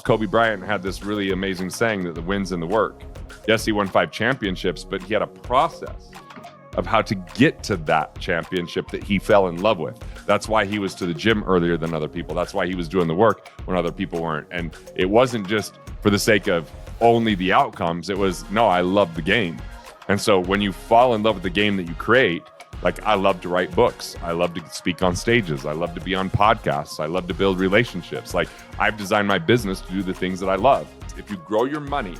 Kobe Bryant had this really amazing saying that the win's in the work. Yes, he won 5 championships, but he had a process of how to get to that championship that he fell in love with. That's why he was to the gym earlier than other people. That's why he was doing the work when other people weren't. And it wasn't just for the sake of only the outcomes. It was, no, I love the game. And so when you fall in love with the game that you create, like I love to write books. I love to speak on stages. I love to be on podcasts. I love to build relationships. Like I've designed my business to do the things that I love. If you grow your money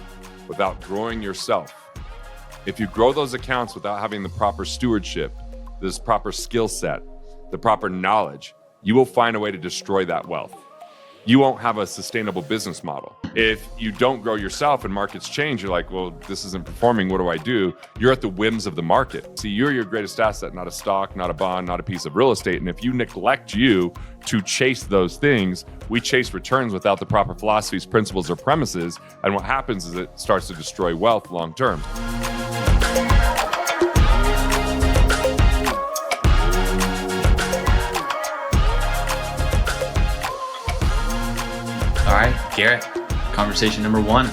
without growing yourself, if you grow those accounts without having the proper stewardship, this proper skill set, the proper knowledge, you will find a way to destroy that wealth. You won't have a sustainable business model. If you don't grow yourself and markets change, you're like, well, this isn't performing. What do I do? You're at the whims of the market. See, you're your greatest asset, not a stock, not a bond, not a piece of real estate. And if you neglect you to chase those things, we chase returns without the proper philosophies, principles, or premises. And what happens is it starts to destroy wealth long term. All right, Garrett, conversation number 1,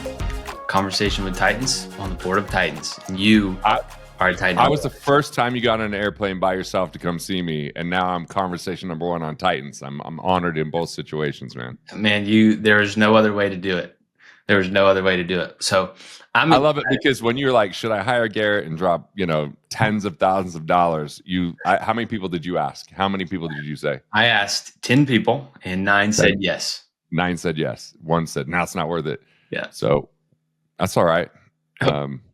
conversation with Titans on the board of Titans. And you are a Titan. I was the first time you got on an airplane by yourself to come see me, and now I'm conversation number 1 on Titans. I'm honored in both situations, man. Man, there is no other way to do it. There was no other way to do it. So I love it because when you're like, should I hire Garrett and drop, tens of thousands of dollars? How many people did you ask? How many people did you say? I asked 10 people and 9 said yes. 9 said yes. 1 said, no, it's not worth it. Yeah. So that's all right.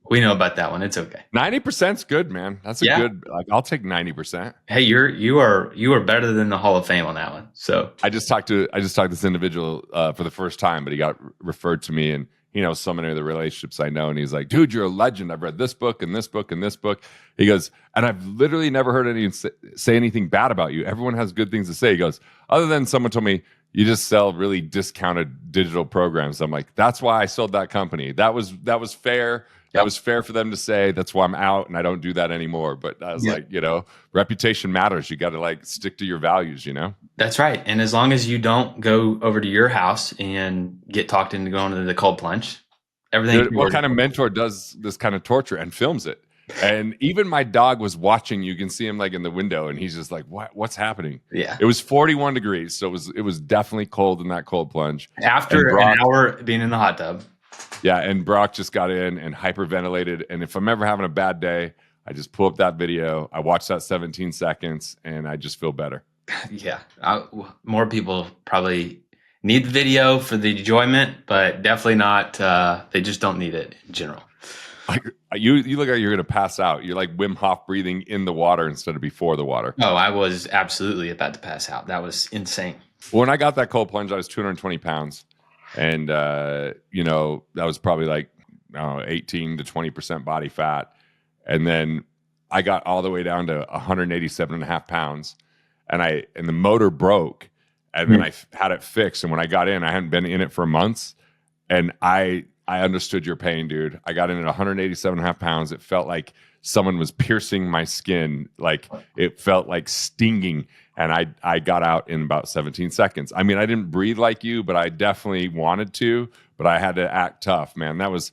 We know about that one. It's okay. 90%'s good, man. That's a good, I'll take 90%. Hey, you are better than the Hall of Fame on that one. So I just talked to this individual for the first time, but he got referred to me, and he knows so many of the relationships I know. And he's like, dude, you're a legend. I've read this book and this book and this book. He goes, and I've literally never heard anyone say anything bad about you. Everyone has good things to say. He goes, other than someone told me, you just sell really discounted digital programs. I'm like, that's why I sold that company. That was fair. That was fair for them to say. That's why I'm out and I don't do that anymore. But I was like, reputation matters. You got to stick to your values, That's right. And as long as you don't go over to your house and get talked into going to the cold plunge, everything. Dude, what kind of mentor does this kind of torture and films it? And even my dog was watching. You can see him in the window, and he's just like, "What's happening?" Yeah, it was 41 degrees, so it was definitely cold in that cold plunge. After an hour being in the hot tub. Yeah, and Brock just got in and hyperventilated. And if I'm ever having a bad day, I just pull up that video, I watch that 17 seconds, and I just feel better. Yeah, more people probably need the video for the enjoyment, but definitely not. They just don't need it in general. You look like you're going to pass out. You're like Wim Hof breathing in the water instead of before the water. Oh, I was absolutely about to pass out. That was insane. When I got that cold plunge, I was 220 pounds. And, that was probably 18 to 20% body fat. And then I got all the way down to 187 and a half pounds. And the motor broke. And then I had it fixed. And when I got in, I hadn't been in it for months. And I understood your pain, dude. I got in at 187 and a half pounds. It felt like someone was piercing my skin. It felt like stinging. And I got out in about 17 seconds. I mean, I didn't breathe like you, but I definitely wanted to. But I had to act tough, man. That was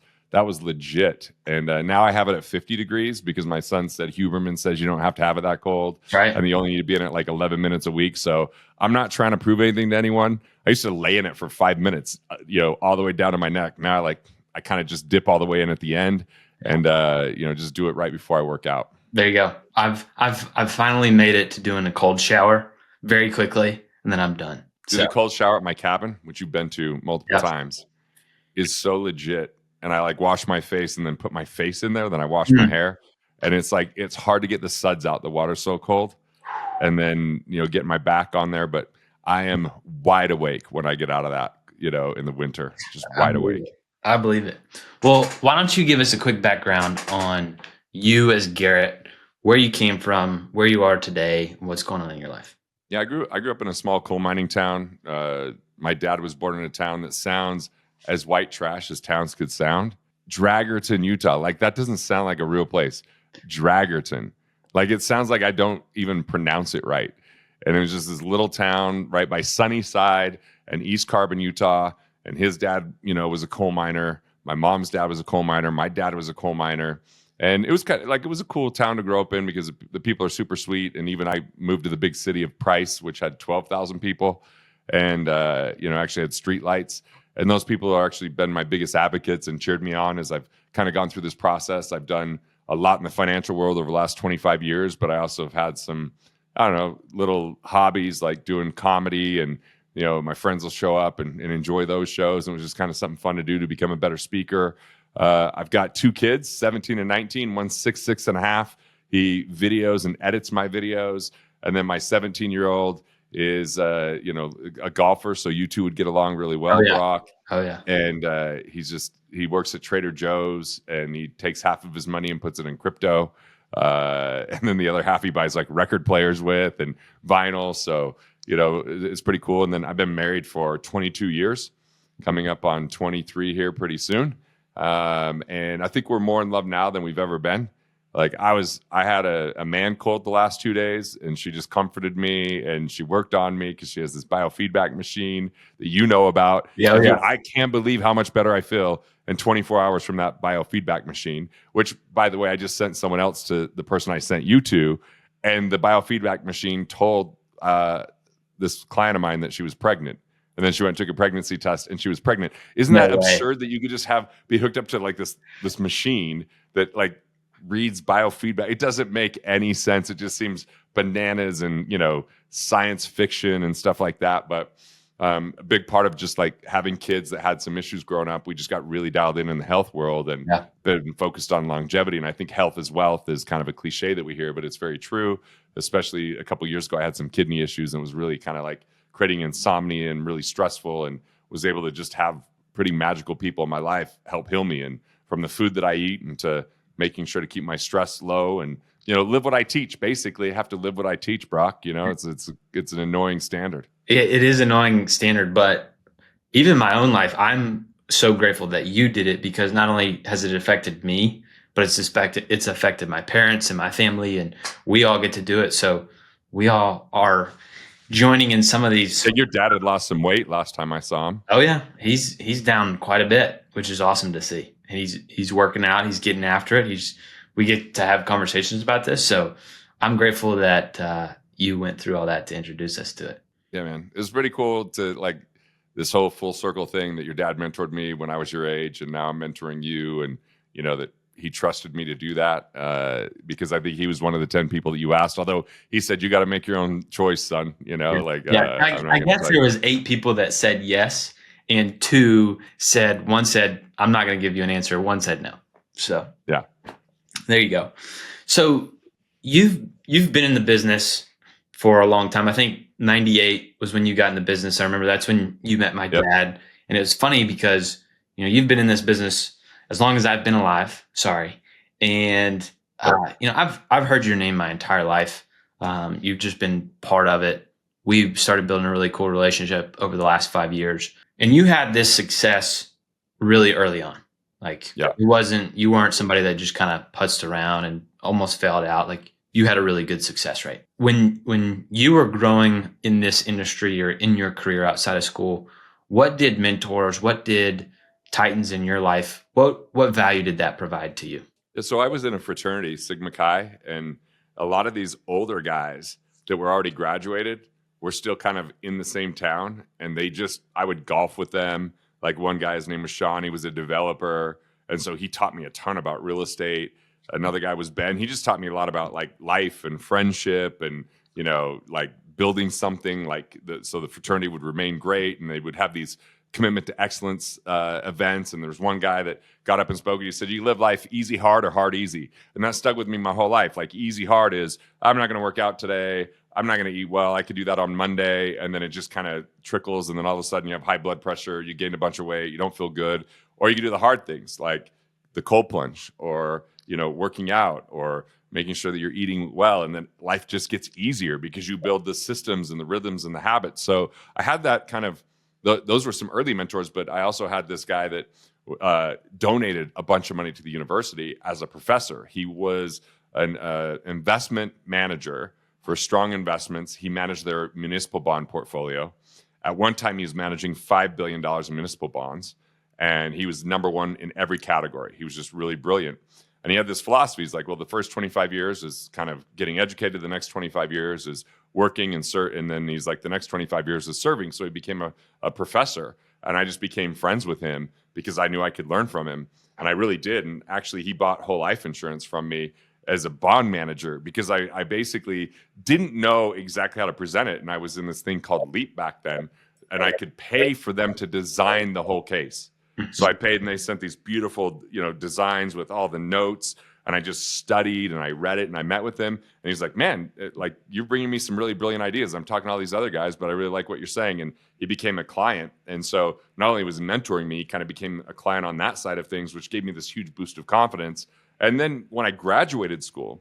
legit. And now I have it at 50 degrees because my son said, Huberman says you don't have to have it that cold. Right. And you only need to be in it 11 minutes a week. So I'm not trying to prove anything to anyone. I used to lay in it for 5 minutes, all the way down to my neck. Now I kind of just dip all the way in at the end and, just do it right before I work out. There you go. I've finally made it to doing a cold shower very quickly, and then I'm done. Do the cold shower at my cabin, which you've been to multiple times, is so legit. And I wash my face and then put my face in there. Then I wash my hair, and it's hard to get the suds out. The water's so cold, and then get my back on there. But I am wide awake when I get out of that. In the winter, just wide awake. I believe it. Well, why don't you give us a quick background on you as Garrett, where you came from, where you are today, and what's going on in your life? Yeah, I grew up in a small coal mining town. My dad was born in a town that sounds as white trash as towns could sound. Dragerton, Utah. That doesn't sound like a real place. Dragerton. It sounds like I don't even pronounce it right. And it was just this little town right by Sunnyside and East Carbon, Utah. and his dad, was a coal miner. My mom's dad was a coal miner. My dad was a coal miner. And it was kind of like, it was a cool town to grow up in because the people are super sweet. And even I moved to the big city of Price, which had 12,000 people and, actually had street lights. And those people are actually been my biggest advocates and cheered me on as I've kind of gone through this process. I've done a lot in the financial world over the last 25 years, but I also have had some, I don't know, little hobbies like doing comedy, and my friends will show up and enjoy those shows. And it was just kind of something fun to do to become a better speaker. I've got 2 kids, 17 and 19. One's 6 and a half. He videos and edits my videos. And then my 17-year-old is, a golfer. So you two would get along really well, Brock. Oh, yeah. And he works at Trader Joe's, and he takes half of his money and puts it in crypto. And then the other half he buys like record players with and vinyl. So, it's pretty cool. And then I've been married for 22 years, coming up on 23 here pretty soon. And I think we're more in love now than we've ever been. Like I had a man cold the last 2 days, and she just comforted me, and she worked on me because she has this biofeedback machine that you know about. Yeah, Dude, I can't believe how much better I feel in 24 hours from that biofeedback machine, which, by the way, I just sent someone else to the person I sent you to, and the biofeedback machine told this client of mine that she was pregnant. And then she went and took a pregnancy test, and she was pregnant. Isn't that absurd that you could just be hooked up to like this machine that like reads biofeedback? It doesn't make any sense. It just seems bananas and, science fiction and stuff like that. But a big part of just like having kids that had some issues growing up, we just got really dialed in the health world and been focused on longevity. And I think health is wealth is kind of a cliche that we hear, but it's very true. Especially a couple of years ago, I had some kidney issues and was really kind of like creating insomnia and really stressful, and was able to just have pretty magical people in my life help heal me. And from the food that I eat and to making sure to keep my stress low and, live what I teach. Basically, I have to live what I teach, Brock. It's an annoying standard. It is an annoying standard, but even in my own life, I'm so grateful that you did it, because not only has it affected me, but it's affected my parents and my family, and we all get to do it. So we all are joining in some of these. So your dad had lost some weight last time I saw him. Oh yeah, he's down quite a bit, which is awesome to see. And he's working out. He's getting after it. We get to have conversations about this. So I'm grateful that you went through all that to introduce us to it. Yeah, man, it was pretty cool to like this whole full circle thing that your dad mentored me when I was your age, and now I'm mentoring you, and that he trusted me to do that because I think he was one of the 10 people that you asked. Although he said you got to make your own choice, son. I guess there was 8 people that said yes, and one said I'm not going to give you an answer. One said no. So yeah, there you go. So you've been in the business for a long time. I think 98 was when you got in the business. I remember that's when you met my dad, and it was funny because you've been in this business as long as I've been alive. Sorry. And, I've heard your name my entire life. You've just been part of it. We've started building a really cool relationship over the last 5 years, and you had this success really early on. Like you weren't somebody that just kind of putzed around and almost failed out. Like you had a really good success rate. When you were growing in this industry or in your career outside of school, what did mentors, what did Titans in your life, what value did that provide to you? So I was in a fraternity, Sigma Chi, and a lot of these older guys that were already graduated were still kind of in the same town, and I would golf with them. Like one guy, his name was Sean, he was a developer, and so he taught me a ton about real estate. Another guy was Ben. He just taught me a lot about like life and friendship and, like building something so the fraternity would remain great, and they would have these commitment to excellence events. And there was one guy that got up and spoke, and he said, you live life easy, hard, or hard, easy. And that stuck with me my whole life. Like easy, hard is I'm not going to work out today. I'm not going to eat well. I could do that on Monday. And then it just kind of trickles. And then all of a sudden you have high blood pressure, you gain a bunch of weight, you don't feel good. Or you can do the hard things like the cold plunge or, working out or making sure that you're eating well. And then life just gets easier because you build the systems and the rhythms and the habits. So I had that kind of, those were some early mentors, but I also had this guy that donated a bunch of money to the university as a professor. He was an investment manager for Strong Investments. He managed their municipal bond portfolio At one time, he was managing $5 billion in municipal bonds, and he was number one in every category. He was just really brilliant. And he had this philosophy. He's like, well, the first 25 years is kind of getting educated. The next 25 years is working and then he's like, the next 25 years is serving. So he became a professor. And I just became friends with him because I knew I could learn from him. And I really did. And actually, he bought whole life insurance from me as a bond manager because I basically didn't know exactly how to present it. And I was in this thing called Leap back then. And I could pay for them to design the whole case. So I paid, and they sent these beautiful, designs with all the notes. And I just studied and I read it and I met with him. And he's like, man, you're bringing me some really brilliant ideas. I'm talking to all these other guys, but I really like what you're saying. And he became a client. And so not only was he mentoring me, he kind of became a client on that side of things, which gave me this huge boost of confidence. And then when I graduated school,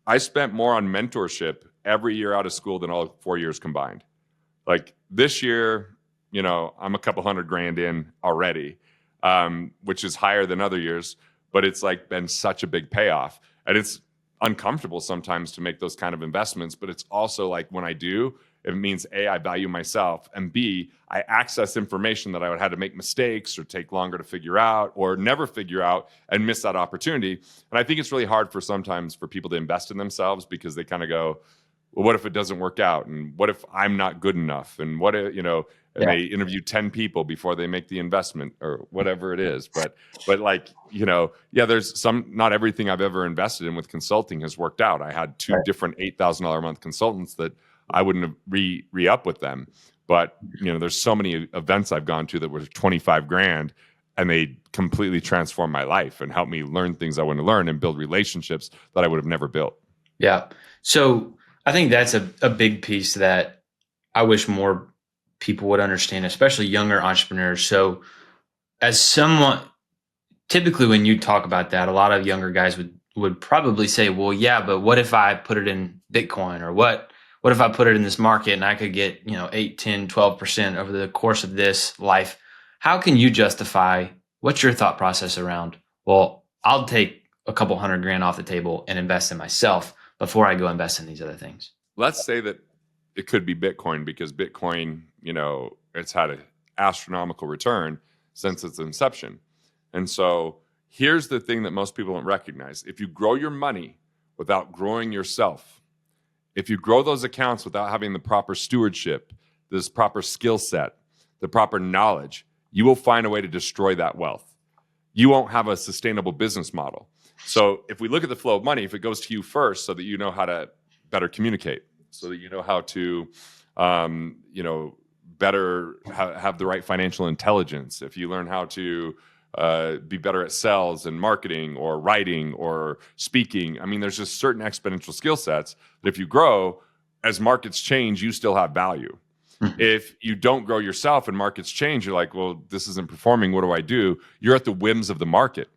I spent more on mentorship every year out of school than all 4 years combined. Like this year, I'm a couple $100,000 in already, which is higher than other years, but it's like been such a big payoff. And it's uncomfortable sometimes to make those kind of investments, but it's also like when I do, it means A, I value myself, and B, I access information that I would have to make mistakes or take longer to figure out or never figure out and miss that opportunity. And I think it's really hard sometimes for people to invest in themselves because they kind of go, well, what if it doesn't work out? And what if I'm not good enough? And what if, and they interview 10 people before they make the investment or whatever it is. But there's not everything I've ever invested in with consulting has worked out. I had two different $8,000 a month consultants that I wouldn't have re-up with them. But, there's so many events I've gone to that were 25 grand and they completely transformed my life and helped me learn things I want to learn and build relationships that I would have never built. Yeah. So I think that's a big piece that I wish more people would understand, especially younger entrepreneurs. So as someone, typically when you talk about that, a lot of younger guys would probably say, well, yeah, but what if I put it in Bitcoin, or what if I put it in this market and I could get, 8, 10, 12% over the course of this life? How can you justify, what's your thought process around, well, I'll take a couple $100,000 off the table and invest in myself before I go invest in these other things? Let's say that it could be Bitcoin because Bitcoin, it's had an astronomical return since its inception. And so here's the thing that most people don't recognize. If you grow your money without growing yourself, if you grow those accounts without having the proper stewardship, this proper skill set, the proper knowledge, you will find a way to destroy that wealth. You won't have a sustainable business model. So if we look at the flow of money, if it goes to you first so that you know how to better communicate, so that you know how to, better have the right financial intelligence, if you learn how to be better at sales and marketing or writing or speaking. I mean, there's just certain exponential skill sets that if you grow, as markets change, you still have value. Mm-hmm. If you don't grow yourself and markets change, you're like, well, this isn't performing. What do I do? You're at the whims of the market.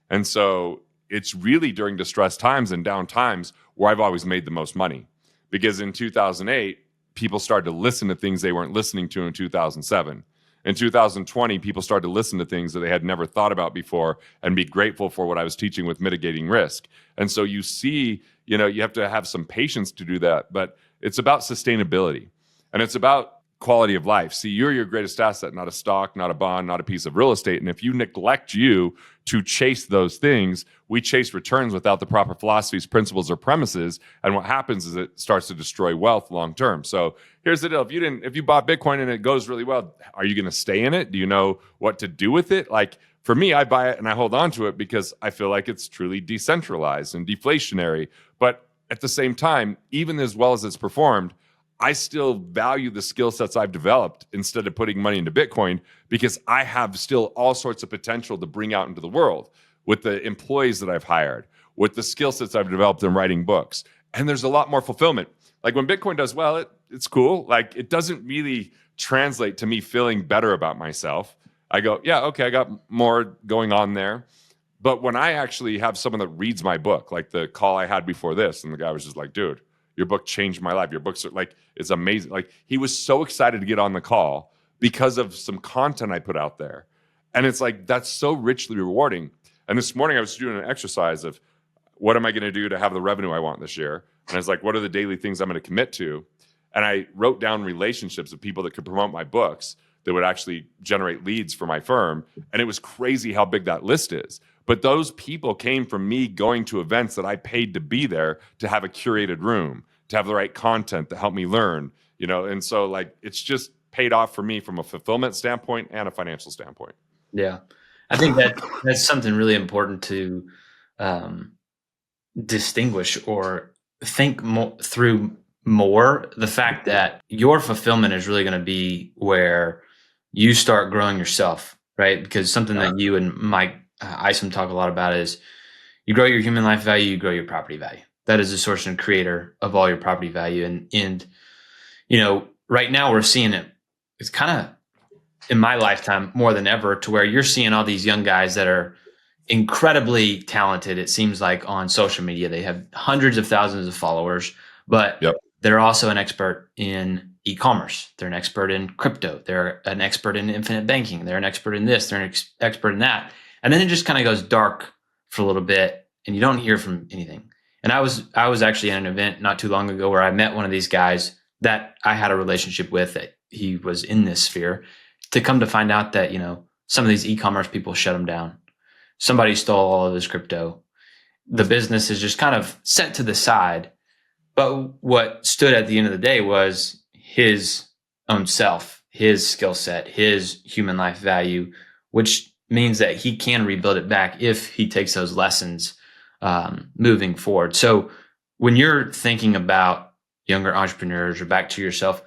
And so it's really during distressed times and down times where I've always made the most money. Because in 2008, people started to listen to things they weren't listening to in 2007. In 2020, people started to listen to things that they had never thought about before and be grateful for what I was teaching with mitigating risk. And so you see, you have to have some patience to do that, but it's about sustainability and it's about quality of life. See, you're your greatest asset, not a stock, not a bond, not a piece of real estate. And if you neglect you to chase those things, we chase returns without the proper philosophies, principles, or premises. And what happens is it starts to destroy wealth long term. So here's the deal. If you bought Bitcoin and it goes really well, are you going to stay in it? Do you know what to do with it? Like for me, I buy it and I hold on to it because I feel like it's truly decentralized and deflationary. But at the same time, even as well as it's performed, I still value the skill sets I've developed instead of putting money into Bitcoin because I have still all sorts of potential to bring out into the world with the employees that I've hired, with the skill sets I've developed in writing books. And there's a lot more fulfillment. Like when Bitcoin does well, it's cool. Like it doesn't really translate to me feeling better about myself. I go, yeah, okay, I got more going on there. But when I actually have someone that reads my book, like the call I had before this, and the guy was just like, dude, your book changed my life. Your books are like, it's amazing. Like he was so excited to get on the call because of some content I put out there. And it's like, that's so richly rewarding. And this morning I was doing an exercise of what am I going to do to have the revenue I want this year? And I was like, what are the daily things I'm going to commit to? And I wrote down relationships of people that could promote my books that would actually generate leads for my firm. And it was crazy how big that list is. But those people came from me going to events that I paid to be there, to have a curated room, to have the right content that helped me learn, and so like it's just paid off for me from a fulfillment standpoint and a financial standpoint. Yeah. I think that's something really important to distinguish or think through more. The fact that your fulfillment is really going to be where you start growing yourself, right? Because something that you and Mike Isom talk a lot about is you grow your human life value, you grow your property value. That is the source and creator of all your property value. And right now we're seeing it. It's kind of in my lifetime more than ever, to where you're seeing all these young guys that are incredibly talented. It seems like on social media, they have hundreds of thousands of followers, but they're also an expert in e-commerce. They're an expert in crypto. They're an expert in infinite banking. They're an expert in this. They're an expert in that. And then it just kind of goes dark for a little bit and you don't hear from anything. And I was actually at an event not too long ago where I met one of these guys that I had a relationship with, that he was in this sphere, to come to find out that, some of these e-commerce people shut him down. Somebody stole all of his crypto. The business is just kind of set to the side. But what stood at the end of the day was his own self, his skill set, his human life value, which means that he can rebuild it back if he takes those lessons moving forward. So when you're thinking about younger entrepreneurs, or back to yourself,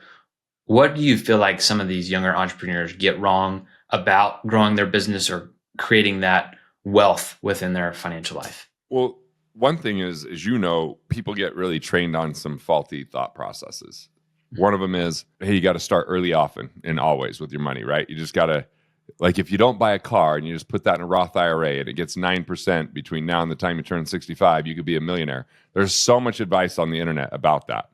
what do you feel like some of these younger entrepreneurs get wrong about growing their business or creating that wealth within their financial life? Well, one thing is, as people get really trained on some faulty thought processes. One of them is, hey, you got to start early, often, and always with your money, right? You just got to, like, if you don't buy a car and you just put that in a Roth IRA and it gets 9% between now and the time you turn 65, you could be a millionaire. There's so much advice on the internet about that.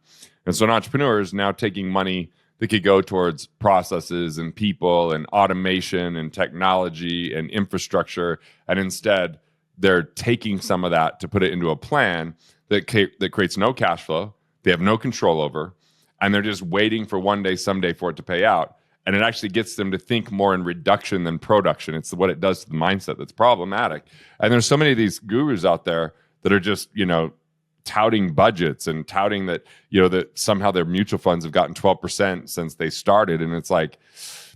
And so an entrepreneur is now taking money that could go towards processes and people and automation and technology and infrastructure. And instead, they're taking some of that to put it into a plan that creates no cash flow, they have no control over, and they're just waiting for one day, someday, for it to pay out. And it actually gets them to think more in reduction than production. It's what it does to the mindset that's problematic. And there's so many of these gurus out there that are just, touting budgets and touting that, that somehow their mutual funds have gotten 12% since they started. And it's like,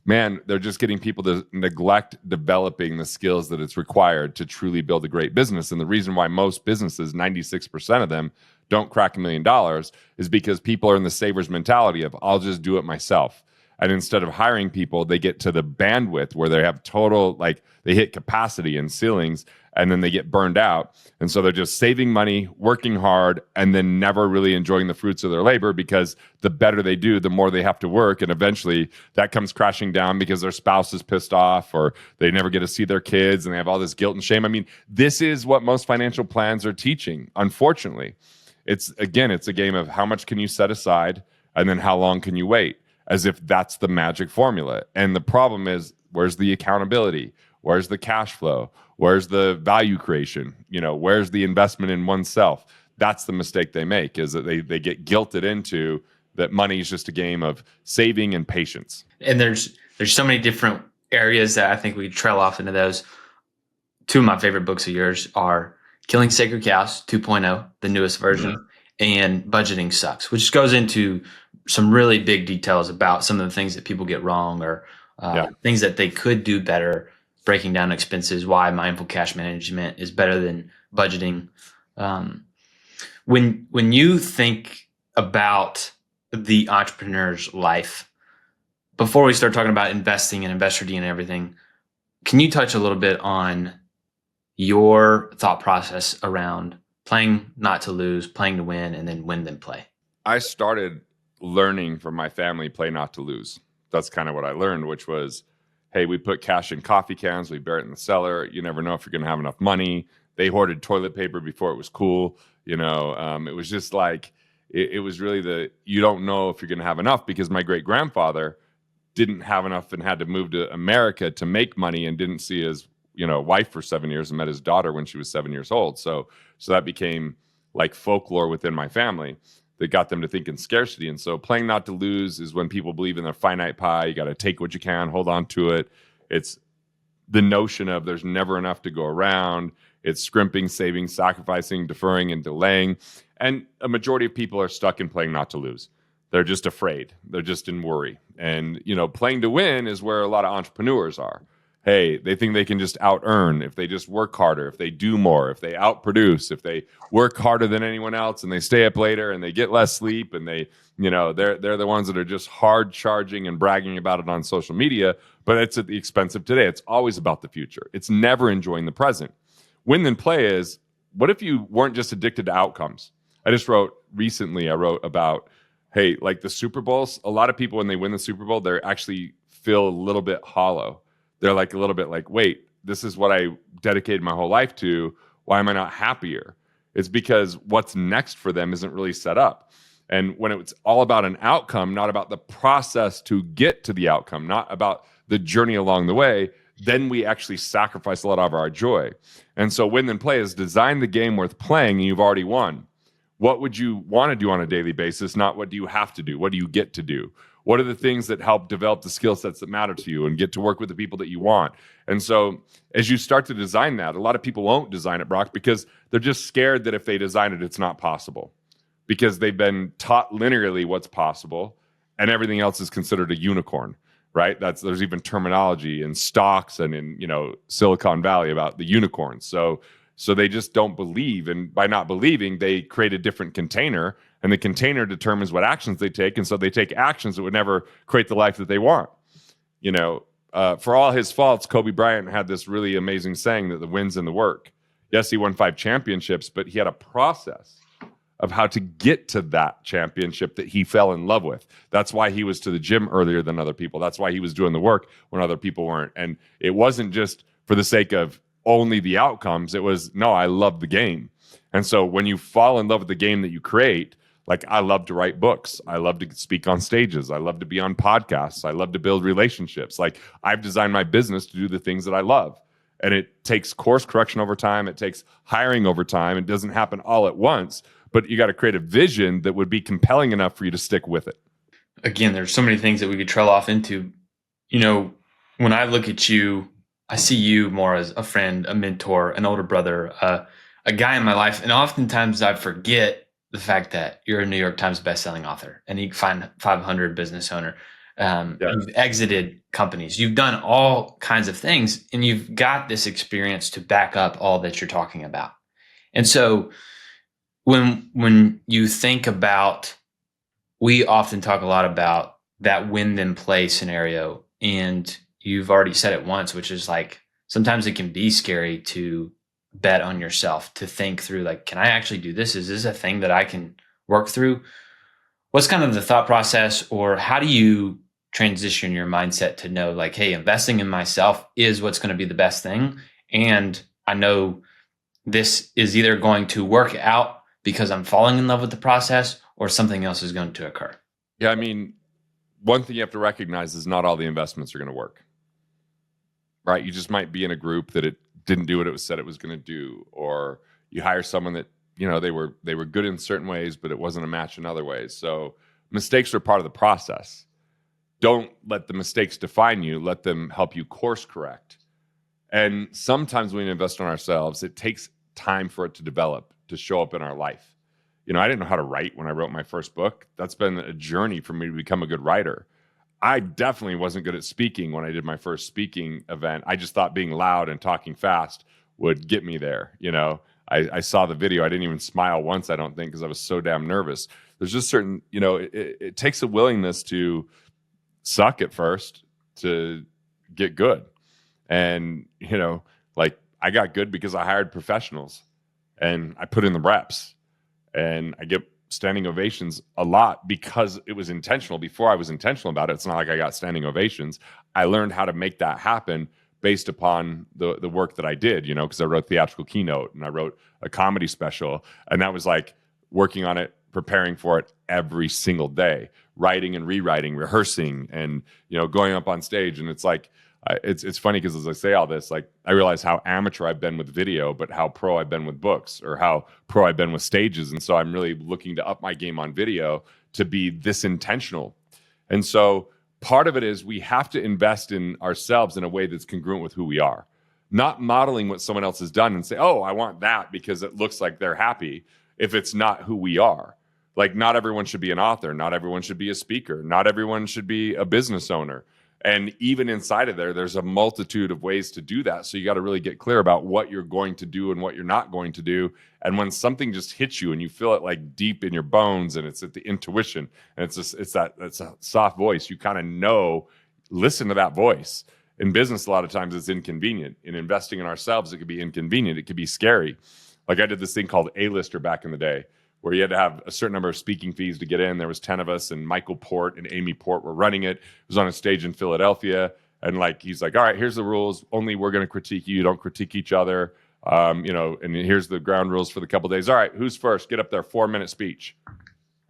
man, they're just getting people to neglect developing the skills that it's required to truly build a great business. And the reason why most businesses, 96% of them, don't crack $1 million is because people are in the saver's mentality of, I'll just do it myself. And instead of hiring people, they get to the bandwidth where they have total, they hit capacity and ceilings, and then they get burned out. And so they're just saving money, working hard, and then never really enjoying the fruits of their labor, because the better they do, the more they have to work. And eventually that comes crashing down because their spouse is pissed off, or they never get to see their kids and they have all this guilt and shame. I mean, this is what most financial plans are teaching, unfortunately. It's a game of how much can you set aside and then how long can you wait, as if that's the magic formula. And the problem is, where's the accountability? Where's the cash flow? Where's the value creation? Where's the investment in oneself? That's the mistake they make, is that they get guilted into that money is just a game of saving and patience. And there's so many different areas that I think we trail off into those. Two of my favorite books of yours are Killing Sacred Cows 2.0, the newest version, and Budgeting Sucks, which goes into some really big details about some of the things that people get wrong, or things that they could do better, breaking down expenses, why mindful cash management is better than budgeting. When you think about the entrepreneur's life, before we start talking about investing and investor D and everything, can you touch a little bit on your thought process around playing not to lose, playing to win, and then win, then play? I started learning from my family, play not to lose. That's kind of what I learned, which was, hey, we put cash in coffee cans, we bury it in the cellar. You never know if you're going to have enough money. They hoarded toilet paper before it was cool. It was just like, it was really you don't know if you're going to have enough, because my great grandfather didn't have enough and had to move to America to make money, and didn't see his wife for 7 years, and met his daughter when she was 7 years old. So that became like folklore within my family. that got them to think in scarcity. And so playing not to lose is when people believe in their finite pie. You got to take what you can, hold on to it. It's the notion of there's never enough to go around. It's scrimping, saving, sacrificing, deferring, and delaying. And a majority of people are stuck in playing not to lose. They're just afraid. They're just in worry. And, playing to win is where a lot of entrepreneurs are. Hey, they think they can just out earn if they just work harder, if they do more, if they outproduce, if they work harder than anyone else and they stay up later and they get less sleep and they're the ones that are just hard charging and bragging about it on social media, but it's at the expense of today. It's always about the future. It's never enjoying the present. Win then play is, what if you weren't just addicted to outcomes? I wrote about, hey, like the Super Bowls, a lot of people when they win the Super Bowl, they actually feel a little bit hollow. They're like a little bit like, wait, this is what I dedicated my whole life to. Why am I not happier? It's because what's next for them isn't really set up. And when it's all about an outcome, not about the process to get to the outcome, not about the journey along the way, then we actually sacrifice a lot of our joy. And so win then play is design the game worth playing and you've already won. What would you want to do on a daily basis? Not what do you have to do? What do you get to do? What are the things that help develop the skill sets that matter to you and get to work with the people that you want? And so as you start to design that, a lot of people won't design it, Brock, because they're just scared that if they design it, it's not possible because they've been taught linearly what's possible and everything else is considered a unicorn, right? There's even terminology in stocks and in, Silicon Valley about the unicorns. So they just don't believe. And by not believing, they create a different container and the container determines what actions they take. And so they take actions that would never create the life that they want. For all his faults, Kobe Bryant had this really amazing saying that the win's in the work. Yes, he won 5 championships, but he had a process of how to get to that championship that he fell in love with. That's why he was to the gym earlier than other people. That's why he was doing the work when other people weren't. And it wasn't just for the sake of only the outcomes. It was, no, I love the game. And so when you fall in love with the game that you create, like I love to write books. I love to speak on stages. I love to be on podcasts. I love to build relationships. Like I've designed my business to do the things that I love. And it takes course correction over time. It takes hiring over time. It doesn't happen all at once, but you got to create a vision that would be compelling enough for you to stick with it. Again, there's so many things that we could trail off into. When I look at you, I see you more as a friend, a mentor, an older brother, a guy in my life. And oftentimes I forget the fact that you're a New York Times bestselling author, and you find 500 business owner. You've exited companies. You've done all kinds of things, and you've got this experience to back up all that you're talking about. And so when you think about, we often talk a lot about that win then play scenario, and you've already said it once, which is like, sometimes it can be scary to bet on yourself, to think through like, can I actually do this? Is this a thing that I can work through? What's kind of the thought process, or how do you transition your mindset to know like, hey, investing in myself is what's going to be the best thing. And I know this is either going to work out because I'm falling in love with the process, or something else is going to occur. Yeah. I mean, one thing you have to recognize is not all the investments are going to work, right? You just might be in a group that it didn't do what it was said it was going to do, or you hire someone that, they were good in certain ways, but it wasn't a match in other ways. So mistakes are part of the process. Don't let the mistakes define you. Let them help you course correct. And sometimes when we invest in ourselves, it takes time for it to develop, to show up in our life. I didn't know how to write when I wrote my first book. That's been a journey for me to become a good writer. I definitely wasn't good at speaking when I did my first speaking event. I just thought being loud and talking fast would get me there. I saw the video. I didn't even smile once, I don't think, because I was so damn nervous. There's just certain, it takes a willingness to suck at first to get good. And, like I got good because I hired professionals and I put in the reps, and I get standing ovations a lot because it was intentional. Before I was intentional about it, it's not like I got standing ovations. I learned how to make that happen based upon the work that I did, because I wrote theatrical keynote and I wrote a comedy special, and that was like working on it, preparing for it every single day, writing and rewriting, rehearsing, and going up on stage. And it's like It's funny because as I say all this, like I realize how amateur I've been with video, but how pro I've been with books, or how pro I've been with stages. And so I'm really looking to up my game on video to be this intentional. And so part of it is we have to invest in ourselves in a way that's congruent with who we are, not modeling what someone else has done and say, oh, I want that because it looks like they're happy, if it's not who we are. Like, not everyone should be an author. Not everyone should be a speaker. Not everyone should be a business owner. And even inside of there, there's a multitude of ways to do that. So you got to really get clear about what you're going to do and what you're not going to do. And when something just hits you and you feel it like deep in your bones, and it's at the intuition, and it's a soft voice, you kind of know, listen to that voice. In business, a lot of times it's inconvenient. In investing in ourselves, it could be inconvenient. It could be scary. Like I did this thing called A-lister back in the day, where you had to have a certain number of speaking fees to get in. There was 10 of us, and Michael Port and Amy Port were running it. It was on a stage in Philadelphia. And like, he's like, all right, here's the rules. Only we're going to critique you. Don't critique each other. And here's the ground rules for the couple days. All right, who's first? Get up there, 4-minute speech.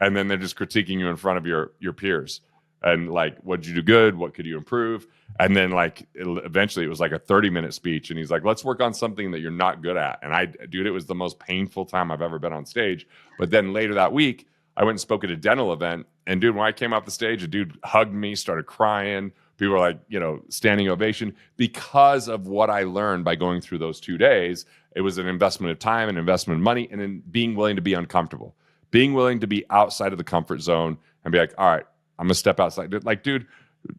And then they're just critiquing you in front of your peers. And like, what did you do good? What could you improve? And then like, eventually it was like a 30-minute speech. And he's like, let's work on something that you're not good at. And dude, it was the most painful time I've ever been on stage. But then later that week, I went and spoke at a dental event. And dude, when I came off the stage, a dude hugged me, started crying. People were like, standing ovation because of what I learned by going through those 2 days. It was an investment of time, an investment of money, and then being willing to be uncomfortable, being willing to be outside of the comfort zone and be like, all right, I'm gonna step outside. Like, dude,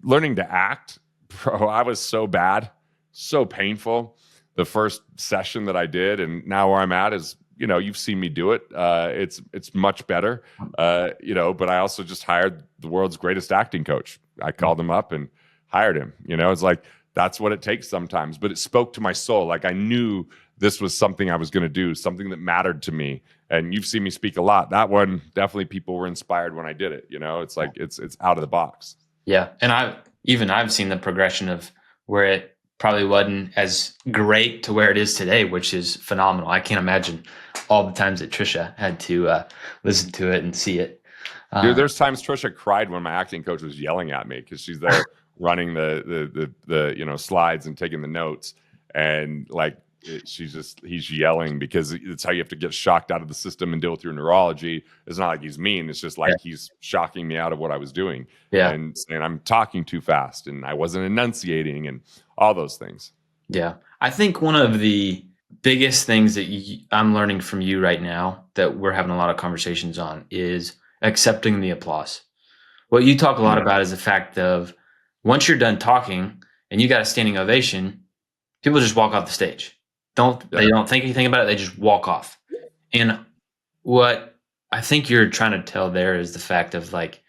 learning to act, bro, I was so bad, so painful. The first session that I did, and now where I'm at is, you've seen me do it. It's much better, but I also just hired the world's greatest acting coach. I called him up and hired him. It's like, that's what it takes sometimes, but it spoke to my soul. Like I knew this was something I was going to do, something that mattered to me. And you've seen me speak a lot. That one, definitely people were inspired when I did it. It's like, it's out of the box. Yeah. And I've seen the progression of where it probably wasn't as great to where it is today, which is phenomenal. I can't imagine all the times that Trisha had to listen to it and see it. Dude, there's times Trisha cried when my acting coach was yelling at me because she's there running the slides and taking the notes, and like he's yelling because it's how you have to get shocked out of the system and deal with your neurology. It's not like he's mean. It's just like he's shocking me out of what I was doing. Yeah. And I'm talking too fast and I wasn't enunciating and all those things. Yeah. I think one of the biggest things that I'm learning from you right now that we're having a lot of conversations on is accepting the applause. What you talk a lot about is the fact of once you're done talking and you got a standing ovation, people just walk off the stage. They don't think anything about it. They just walk off. And what I think you're trying to tell there is the fact of like,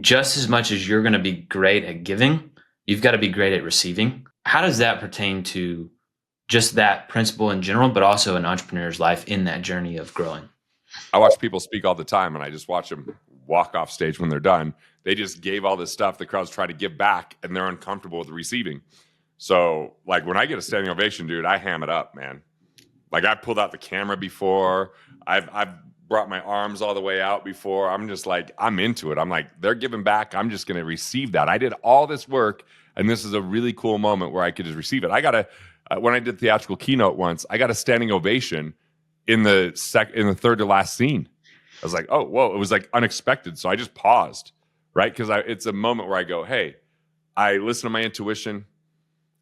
just as much as you're going to be great at giving, you've got to be great at receiving. How does that pertain to just that principle in general, but also an entrepreneur's life in that journey of growing? I watch people speak all the time and I just watch them walk off stage when they're done. They just gave all this stuff. The crowd's trying to give back and they're uncomfortable with receiving. So like when I get a standing ovation, dude, I ham it up, man. Like I pulled out the camera before. I've brought my arms all the way out before. I'm just like, I'm into it. I'm like, they're giving back. I'm just going to receive that. I did all this work and this is a really cool moment where I could just receive it. When I did theatrical keynote once, I got a standing ovation in the third to last scene. I was like, oh, whoa. It was like unexpected. So I just paused, right? Because it's a moment where I go, hey, I listen to my intuition.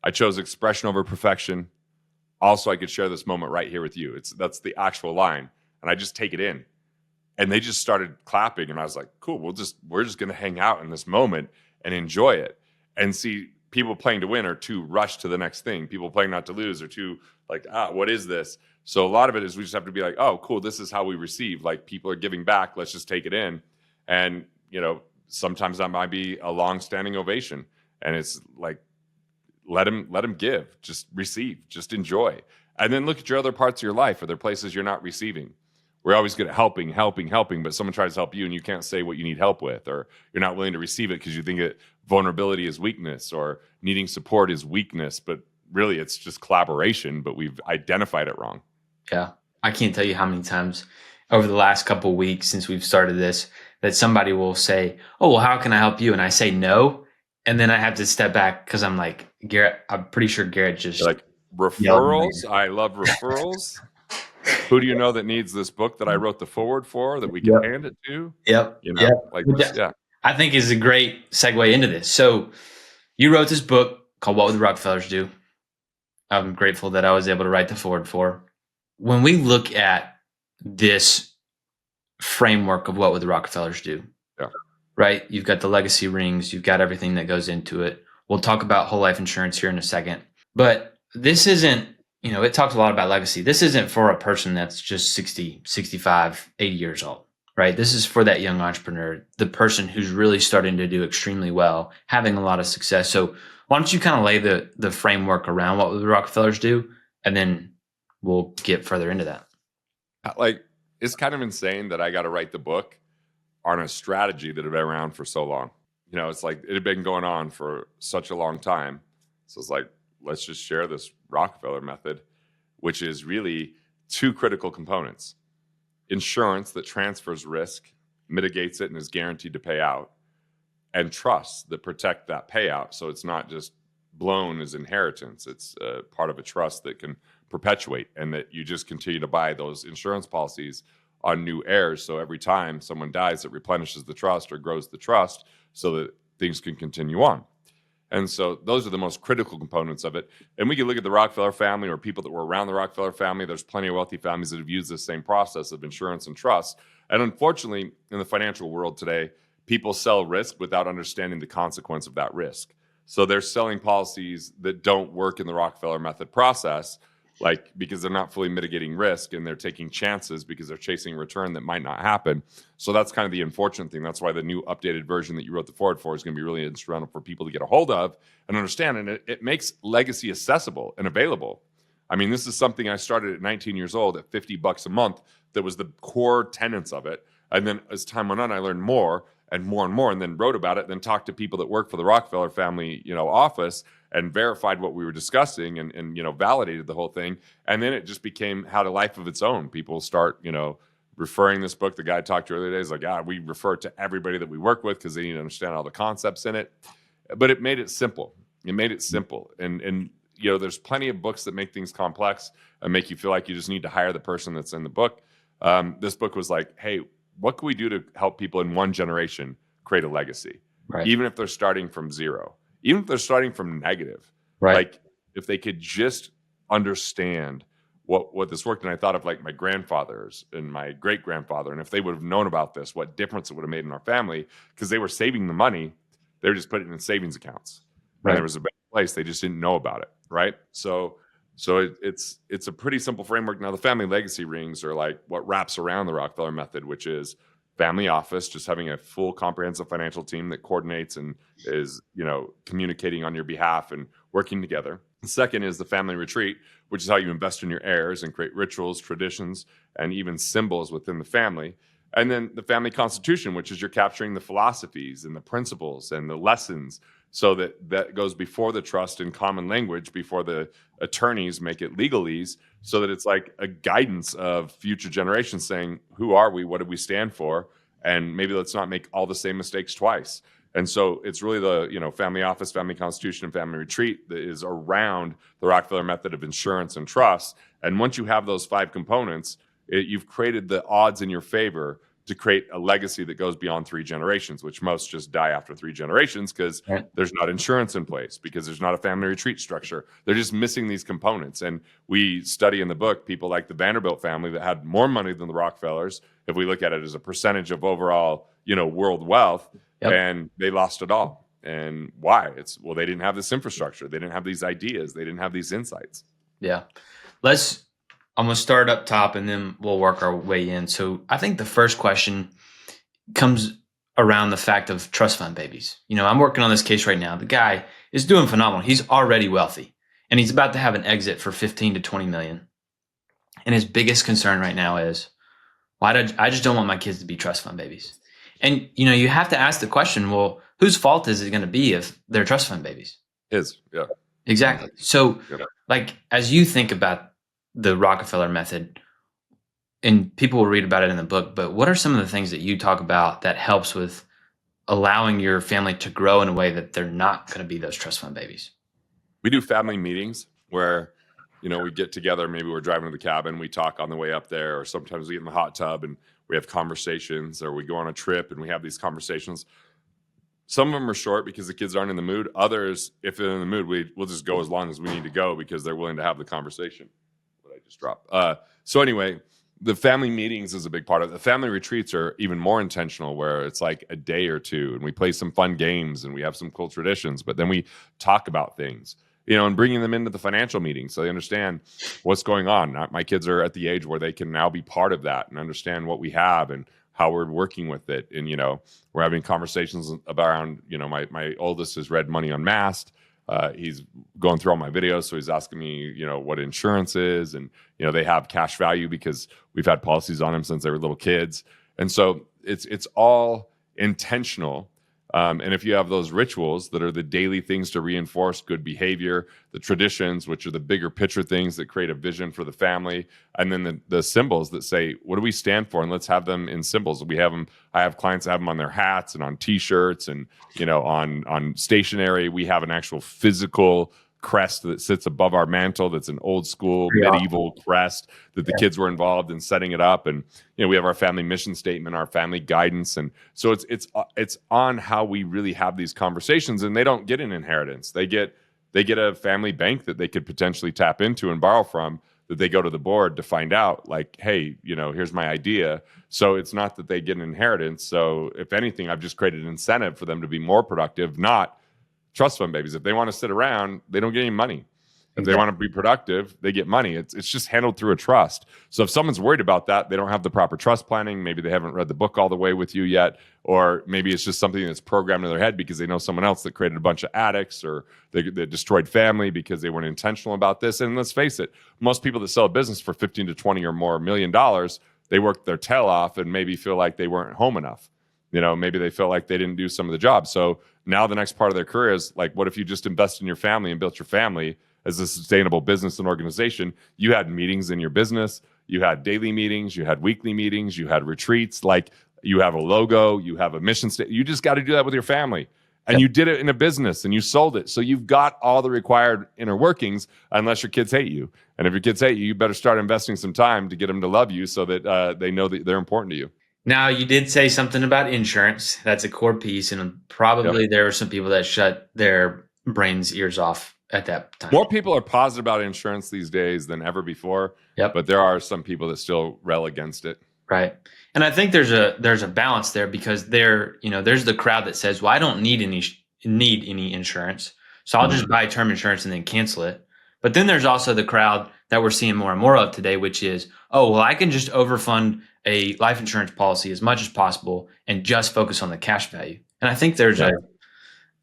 I chose expression over perfection. Also, I could share this moment right here with you. That's the actual line. And I just take it in. And they just started clapping. And I was like, cool, we're just going to hang out in this moment and enjoy it. And see, people playing to win are too rushed to the next thing. People playing not to lose are too like, what is this? So a lot of it is we just have to be like, oh, cool, this is how we receive. Like people are giving back. Let's just take it in. And, sometimes that might be a long-standing ovation. And it's like, let them give, just receive, just enjoy. And then look at your other parts of your life. Are there places you're not receiving? We're always good at helping, but someone tries to help you and you can't say what you need help with, or you're not willing to receive it because you think that vulnerability is weakness or needing support is weakness. But really it's just collaboration, but we've identified it wrong. Yeah. I can't tell you how many times over the last couple of weeks since we've started this, that somebody will say, oh, well, how can I help you? And I say no. And then I have to step back because I'm like, Garrett, I'm pretty sure Garrett just You're like, yelled at me. referrals. I love referrals. Who do you know that needs this book that I wrote the forward for that we can Yep. hand it to? Yep. You know, Yep. like, Which yeah. I think is a great segue into this. So you wrote this book called What Would the Rockefellers Do? I'm grateful that I was able to write the forward for. When we look at this framework of what would the Rockefellers do, Yeah. right? You've got the legacy rings, you've got everything that goes into it. We'll talk about whole life insurance here in a second. But this isn't, it talks a lot about legacy. This isn't for a person that's just 60, 65, 80 years old, right? This is for that young entrepreneur, the person who's really starting to do extremely well, having a lot of success. So why don't you kind of lay the framework around what would the Rockefellers do, and then we'll get further into that. Like, it's kind of insane that I got to write the book on a strategy that had been around for so long. It's like it had been going on for such a long time. So it's like, let's just share this Rockefeller method, which is really two critical components: insurance that transfers risk, mitigates it, and is guaranteed to pay out, and trusts that protect that payout. So it's not just blown as inheritance. It's part of a trust that can perpetuate, and that you just continue to buy those insurance policies on new heirs. So every time someone dies, it replenishes the trust or grows the trust so that things can continue on. And so those are the most critical components of it. And we can look at the Rockefeller family or people that were around the Rockefeller family. There's plenty of wealthy families that have used this same process of insurance and trust. And unfortunately, in the financial world today, people sell risk without understanding the consequence of that risk. So they're selling policies that don't work in the Rockefeller method process, like because they're not fully mitigating risk, and they're taking chances because they're chasing a return that might not happen. So that's kind of the unfortunate thing. That's why the new updated version that you wrote the forward for is going to be really instrumental for people to get a hold of and understand. And it makes legacy accessible and available. I mean, this is something I started at 19 years old at $50 a month. That was the core tenets of it. And then as time went on, I learned more and more, and then wrote about it, then talked to people that work for the Rockefeller family, office, and verified what we were discussing, and validated the whole thing. And then it just had a life of its own. People start, referring this book. The guy I talked to earlier today is like, we refer it to everybody that we work with because they need to understand all the concepts in it. But it made it simple. And there's plenty of books that make things complex and make you feel like you just need to hire the person that's in the book. This book was like, hey, what can we do to help people in one generation create a legacy? Right. Even if they're starting from zero, even if they're starting from negative, right? Like if they could just understand what this worked. And I thought of like my grandfathers and my great grandfather, and if they would have known about this, what difference it would have made in our family, because they were saving the money. They were just putting it in savings accounts. Right. And there was a better place. They just didn't know about it. Right. So it's a pretty simple framework. Now, the family legacy rings are like what wraps around the Rockefeller method, which is family office, just having a full comprehensive financial team that coordinates and is, communicating on your behalf and working together. The second is the family retreat, which is how you invest in your heirs and create rituals, traditions, and even symbols within the family. And then the family constitution, which is you're capturing the philosophies and the principles and the lessons, so that goes before the trust in common language, before the attorneys make it legalese, so that it's like a guidance of future generations saying, who are we? What do we stand for? And maybe let's not make all the same mistakes twice. And so it's really the family office, family constitution, and family retreat that is around the Rockefeller method of insurance and trust. And once you have those 5 components, you've created the odds in your favor to create a legacy that goes beyond 3 generations, which most just die after 3 generations because there's not insurance in place, because there's not a family retreat structure. They're just missing these components. And we study in the book people like the Vanderbilt family that had more money than the Rockefellers, if we look at it as a percentage of overall, world wealth, and they lost it all. And why? They didn't have this infrastructure. They didn't have these ideas. They didn't have these insights. Yeah. I'm going to start up top and then we'll work our way in. So I think the first question comes around the fact of trust fund babies. I'm working on this case right now. The guy is doing phenomenal. He's already wealthy and he's about to have an exit for 15 to 20 million. And his biggest concern right now is, I just don't want my kids to be trust fund babies. And, you have to ask the question, well, whose fault is it going to be if they're trust fund babies? His, yeah. Exactly. So as you think about the Rockefeller method, and people will read about it in the book, but what are some of the things that you talk about that helps with allowing your family to grow in a way that they're not going to be those trust fund babies? We do family meetings where, we get together. Maybe we're driving to the cabin. We talk on the way up there, or sometimes we get in the hot tub and we have conversations, or we go on a trip and we have these conversations. Some of them are short because the kids aren't in the mood. Others, if they're in the mood, we'll just go as long as we need to go because they're willing to have the conversation. What I just dropped. So anyway, the family meetings is a big part of it. The family retreats are even more intentional, where it's like a day or two and we play some fun games and we have some cool traditions, but then we talk about things, and bringing them into the financial meeting so they understand what's going on. My kids are at the age where they can now be part of that and understand what we have and how we're working with it. And, we're having conversations around, my oldest has read Money Unmasked. He's going through all my videos. So he's asking me, what insurance is. And, they have cash value because we've had policies on them since they were little kids. And so it's all intentional. And if you have those rituals that are the daily things to reinforce good behavior, the traditions, which are the bigger picture things that create a vision for the family, and then the symbols that say, what do we stand for? And let's have them in symbols. I have clients that have them on their hats and on T-shirts and, on stationery. We have an actual physical crest that sits above our mantle that's an old school medieval crest that the kids were involved in setting it up. And we have our family mission statement, our family guidance. And so it's on how we really have these conversations. And they don't get an inheritance. They get a family bank that they could potentially tap into and borrow from, that they go to the board to find out, like, hey, here's my idea. So it's not that they get an inheritance. So if anything, I've just created an incentive for them to be more productive, not trust fund babies. If they want to sit around, they don't get any money. If they want to be productive, they get money. It's just handled through a trust. So if someone's worried about that, they don't have the proper trust planning. Maybe they haven't read the book all the way with you yet, or maybe it's just something that's programmed in their head because they know someone else that created a bunch of addicts, or they destroyed family because they weren't intentional about this. And let's face it, most people that sell a business for 15 to 20 or more $1 million, they work their tail off and maybe feel like they weren't home enough. Maybe they felt like they didn't do some of the job. So now the next part of their career is like, what if you just invested in your family and built your family as a sustainable business and organization? You had meetings in your business. You had daily meetings. You had weekly meetings. You had retreats. Like, you have a logo. You have a mission statement. You just got to do that with your family. And you did it in a business and you sold it. So you've got all the required inner workings, unless your kids hate you. And if your kids hate you, you better start investing some time to get them to love you so that they know that they're important to you. Now, you did say something about insurance. That's a core piece. And probably there are some people that shut their brains' ears off at that time. More people are positive about insurance these days than ever before. But there are some people that still rail against it. Right. And I think there's a balance there, because there's the crowd that says, well, I don't need any insurance, so I'll just buy term insurance and then cancel it. But then there's also the crowd that we're seeing more and more of today, which is, oh, well, I can just overfund a life insurance policy as much as possible and just focus on the cash value. And I think I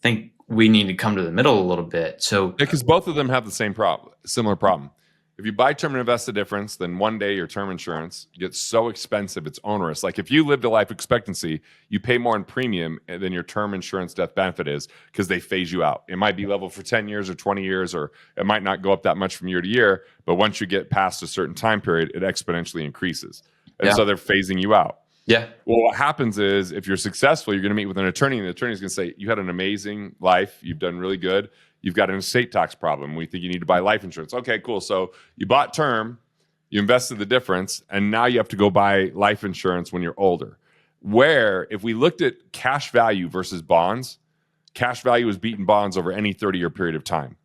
think we need to come to the middle a little bit. So because both of them have the similar problem. If you buy term and invest the difference, then one day your term insurance gets so expensive, it's onerous. Like, if you lived a life expectancy, you pay more in premium than your term insurance death benefit is, because they phase you out. It might be level for 10 years or 20 years, or it might not go up that much from year to year. But once you get past a certain time period, it exponentially increases. And so they're phasing you out. Yeah. Well, what happens is, if you're successful, you're going to meet with an attorney, and the attorney is going to say, you had an amazing life. You've done really good. You've got an estate tax problem. We think you need to buy life insurance. Okay, cool. So you bought term, you invested the difference, and now you have to go buy life insurance when you're older. Where if we looked at cash value versus bonds, cash value has beaten bonds over any 30-year period of time.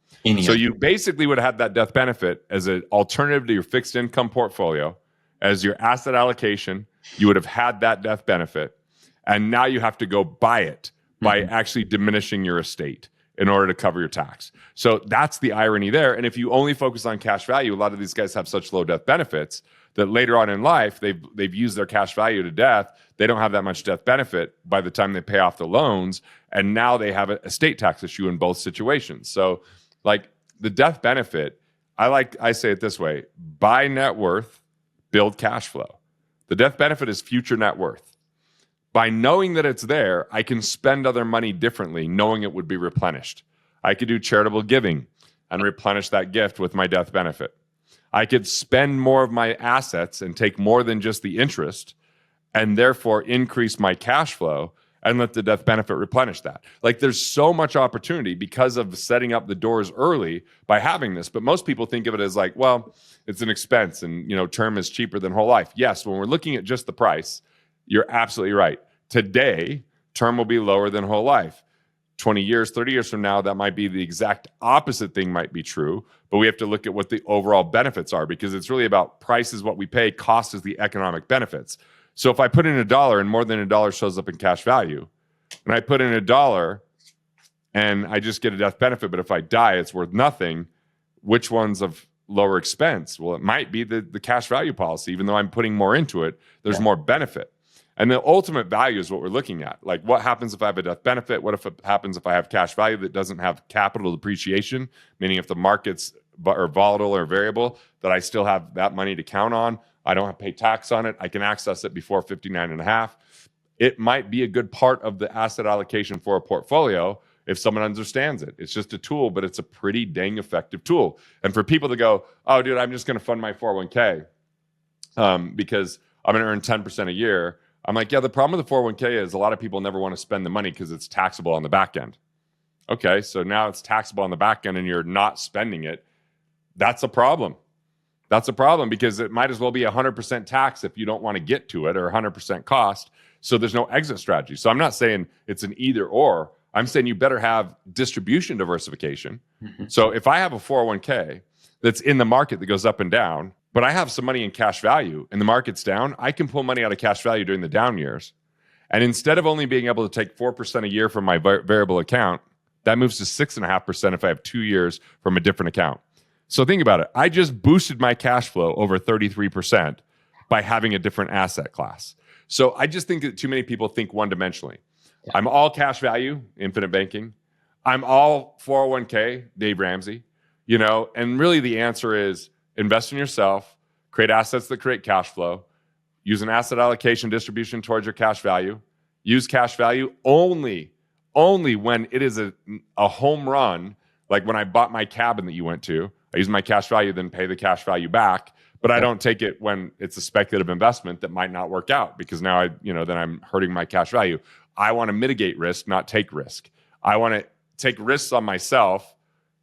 So you basically would have had that death benefit as an alternative to your fixed income portfolio, as your asset allocation. You would have had that death benefit, and now you have to go buy it by actually diminishing your estate in order to cover your tax. So that's the irony there. And if you only focus on cash value, a lot of these guys have such low death benefits that later on in life, they've used their cash value to death. They don't have that much death benefit by the time they pay off the loans. And now they have an estate tax issue in both situations. So like, the death benefit, I say it this way: buy net worth, build cash flow. The death benefit is future net worth. By knowing that it's there, I can spend other money differently, knowing it would be replenished. I could do charitable giving and replenish that gift with my death benefit. I could spend more of my assets and take more than just the interest, and therefore increase my cash flow. and let the death benefit replenish that. Like there's so much opportunity because of setting up the doors early by having this. But most people think of it as like, well, it's an expense and, term is cheaper than whole life. Yes, when we're looking at just the price, you're absolutely right. Today, term will be lower than whole life. 20 years, 30 years from now, that might be the exact opposite thing might be true, but we have to look at what the overall benefits are because it's really about price is what we pay, cost is the economic benefits. So if I put in $1 and more than $1 shows up in cash value, and I put in $1 and I just get a death benefit, but if I die, it's worth nothing, which one's of lower expense? Well, it might be the cash value policy, even though I'm putting more into it, there's more benefit. And the ultimate value is what we're looking at. Like what happens if I have a death benefit? What if it happens if I have cash value that doesn't have capital depreciation? Meaning if the markets are volatile or variable, that I still have that money to count on. I don't have to pay tax on it. I can access it before 59.5. It might be a good part of the asset allocation for a portfolio if someone understands it. It's just a tool, but it's a pretty dang effective tool. And for people to go, oh, dude, I'm just going to fund my 401k because I'm going to earn 10% a year. I'm like, yeah, the problem with the 401k is a lot of people never want to spend the money because it's taxable on the back end. Okay, so now it's taxable on the back end and you're not spending it. That's a problem. That's a problem because it might as well be 100% tax if you don't want to get to it or 100% cost. So there's no exit strategy. So I'm not saying it's an either or. I'm saying you better have distribution diversification. Mm-hmm. So if I have a 401k that's in the market that goes up and down, but I have some money in cash value and the market's down, I can pull money out of cash value during the down years. And instead of only being able to take 4% a year from my variable account, that moves to 6.5% if I have 2 years from a different account. So think about it. I just boosted my cash flow over 33% by having a different asset class. So I just think that too many people think one-dimensionally. Yeah. I'm all cash value, infinite banking. I'm all 401k, Dave Ramsey, and really the answer is invest in yourself, create assets that create cash flow, use an asset allocation distribution towards your cash value, use cash value only when it is a home run, like when I bought my cabin that you went to. I use my cash value, then pay the cash value back, but I don't take it when it's a speculative investment that might not work out because now then I'm hurting my cash value. I want to mitigate risk, not take risk. I want to take risks on myself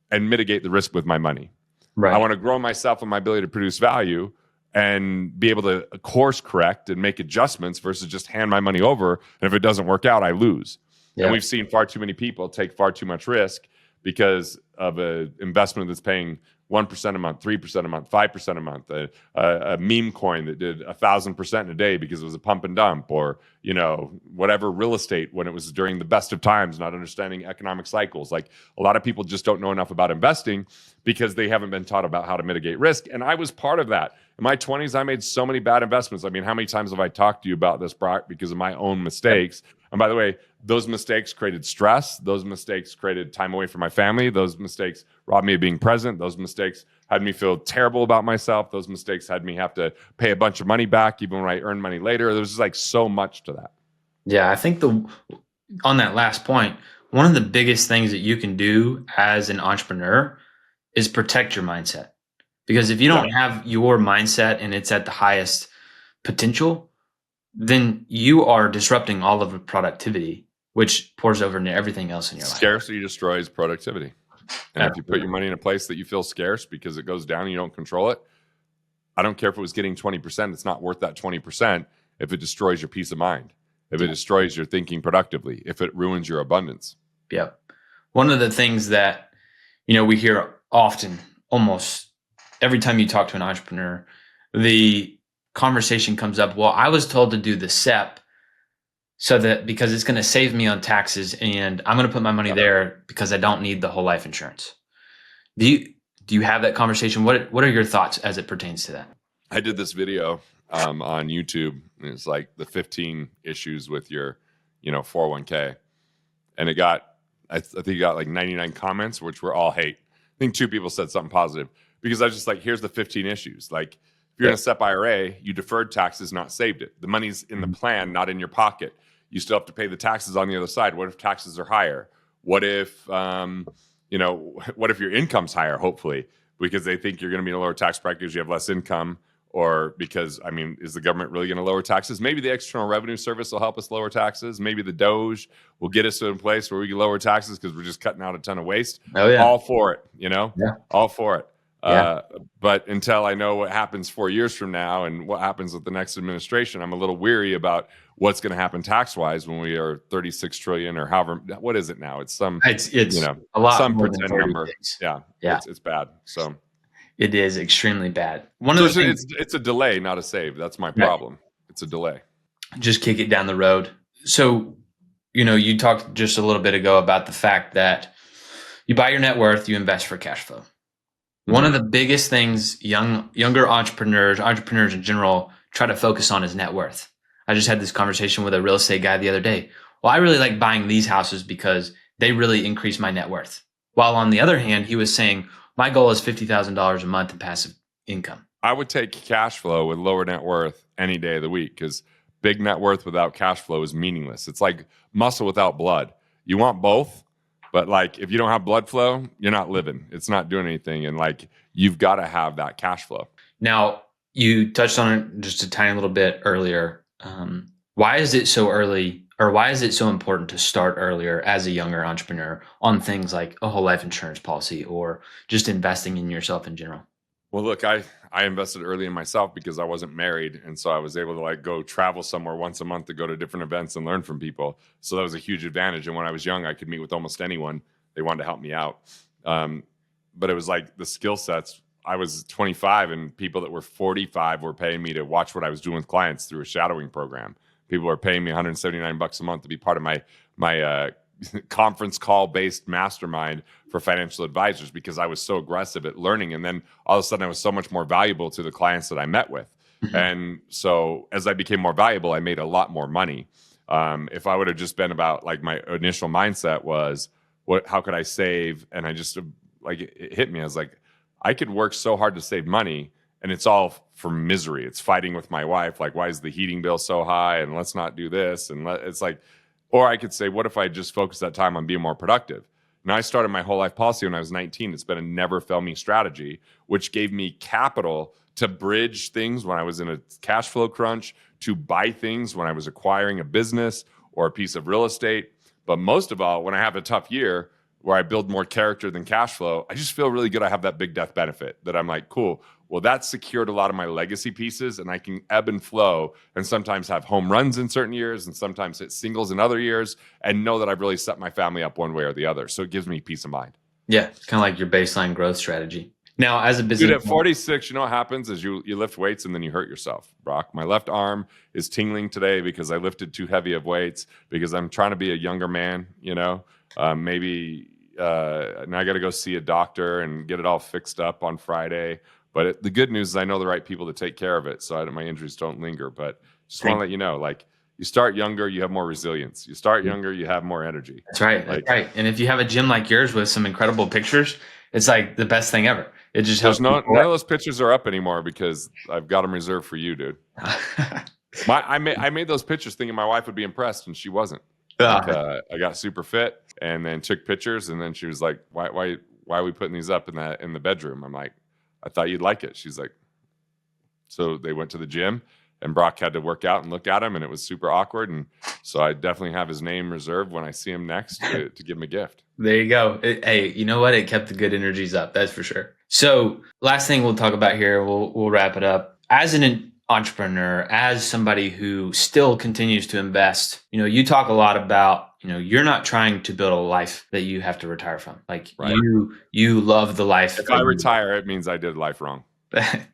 and mitigate the risk with my money. Right. I want to grow myself and my ability to produce value and be able to course correct and make adjustments versus just hand my money over. And if it doesn't work out, I lose. Yeah. And we've seen far too many people take far too much risk because of an investment that's paying 1% a month, 3% a month, 5% a month, a meme coin that did 1,000% in a day because it was a pump and dump, or whatever real estate when it was during the best of times, not understanding economic cycles. Like a lot of people just don't know enough about investing because they haven't been taught about how to mitigate risk. And I was part of that. In my 20s, I made so many bad investments. I mean, how many times have I talked to you about this, Brock, because of my own mistakes? And by the way, those mistakes created stress. Those mistakes created time away from my family. Those mistakes robbed me of being present. Those mistakes had me feel terrible about myself. Those mistakes had me have to pay a bunch of money back even when I earned money later. There's just like so much to that. Yeah, I think on that last point, one of the biggest things that you can do as an entrepreneur is protect your mindset. Because if you don't have your mindset and it's at the highest potential, then you are disrupting all of the productivity, which pours over into everything else in your life. Scarcity destroys productivity. And if you put your money in a place that you feel scarce because it goes down and you don't control it, I don't care if it was getting 20%, it's not worth that 20% if it destroys your peace of mind, if it destroys your thinking productively, if it ruins your abundance. Yep. One of the things that, we hear often, almost every time you talk to an entrepreneur, the conversation comes up, well, I was told to do the SEP because it's going to save me on taxes and I'm going to put my money there because I don't need the whole life insurance. Do you have that conversation? What are your thoughts as it pertains to that? I did this video on YouTube. And it's like the 15 issues with your, 401k. And I think it got like 99 comments, which were all hate. I think 2 people said something positive because I was just like, here's the 15 issues. Like if you're in a SEP IRA, you deferred taxes, not saved it. The money's in the plan, not in your pocket. You still have to pay the taxes on the other side. What if taxes are higher? What if, what if your income's higher, hopefully, because they think you're going to be in a lower tax bracket because you have less income, or because, I mean, is the government really going to lower taxes? Maybe the External Revenue Service will help us lower taxes. Maybe the Doge will get us to a place where we can lower taxes because we're just cutting out a ton of waste. Oh yeah. All for it, you know? Yeah. All for it. Yeah. But until I know what happens 4 years from now and what happens with the next administration, I'm a little weary about what's going to happen tax-wise when we are 36 trillion or however. What is it now? It's it's you know, a lot some more pretend than number. 36. Yeah. It's bad. So it is extremely bad. One of the things, it's a delay, not a save. That's my problem. It's a delay. Just kick it down the road. So, you talked just a little bit ago about the fact that you buy your net worth, you invest for cash flow. Mm-hmm. One of the biggest things younger entrepreneurs in general, try to focus on is net worth. I just had this conversation with a real estate guy the other day. Well, I really like buying these houses because they really increase my net worth. While on the other hand, he was saying, my goal is $50,000 a month in passive income. I would take cash flow with lower net worth any day of the week because big net worth without cash flow is meaningless. It's like muscle without blood. You want both, but like if you don't have blood flow, you're not living. It's not doing anything. And like you've got to have that cash flow. Now, you touched on it just a tiny little bit earlier. Why is it so early, or why is it so important to start earlier as a younger entrepreneur on things like a whole life insurance policy or just investing in yourself in general? Well, look, I invested early in myself because I wasn't married. And so I was able to like go travel somewhere once a month to go to different events and learn from people. So that was a huge advantage. And when I was young, I could meet with almost anyone. They wanted to help me out. But it was like the skill sets. I was 25 and people that were 45 were paying me to watch what I was doing with clients through a shadowing program. People were paying me $179 a month to be part of my conference call based mastermind for financial advisors because I was so aggressive at learning. And then all of a sudden I was so much more valuable to the clients that I met with. Mm-hmm. And so as I became more valuable, I made a lot more money. If I would have just been about like my initial mindset was how could I save? And I just like, it hit me. I was like, I could work so hard to save money and it's all for misery. It's fighting with my wife. Like, why is the heating bill so high? And let's not do this. And it's like, or I could say, what if I just focus that time on being more productive? Now, I started my whole life policy when I was 19. It's been a never fail me strategy, which gave me capital to bridge things when I was in a cash flow crunch, to buy things when I was acquiring a business or a piece of real estate. But most of all, when I have a tough year where I build more character than cash flow, I just feel really good. I have that big death benefit that I'm like, cool. Well, that secured a lot of my legacy pieces and I can ebb and flow and sometimes have home runs in certain years and sometimes hit singles in other years and know that I've really set my family up one way or the other. So it gives me peace of mind. Yeah, kind of like your baseline growth strategy. Now, as a business... Dude, at 46, you know what happens is you lift weights and then you hurt yourself, Brock. My left arm is tingling today because I lifted too heavy of weights because I'm trying to be a younger man, maybe... and I got to go see a doctor and get it all fixed up on Friday. But the good news is I know the right people to take care of it, so my injuries don't linger. But just want to let you know, like, you start younger, you have more resilience. You start younger, you have more energy. That's right. That's right. And if you have a gym like yours with some incredible pictures, it's like the best thing ever. It just helps. None of those pictures are up anymore because I've got them reserved for you, dude. I made those pictures thinking my wife would be impressed, and she wasn't. Like, I got super fit and then took pictures, and then she was like, "Why are we putting these up in the bedroom?" I'm like, "I thought you'd like it." She's like, so they went to the gym, and Brock had to work out and look at him, and it was super awkward. And so I definitely have his name reserved when I see him next to give him a gift. There you go. Hey, you know what? It kept the good energies up. That's for sure. So last thing we'll talk about here, we'll wrap it up. As an entrepreneur, as somebody who still continues to invest, you talk a lot about, you're not trying to build a life that you have to retire from. Like right. you love the life. If I retire, it means I did life wrong.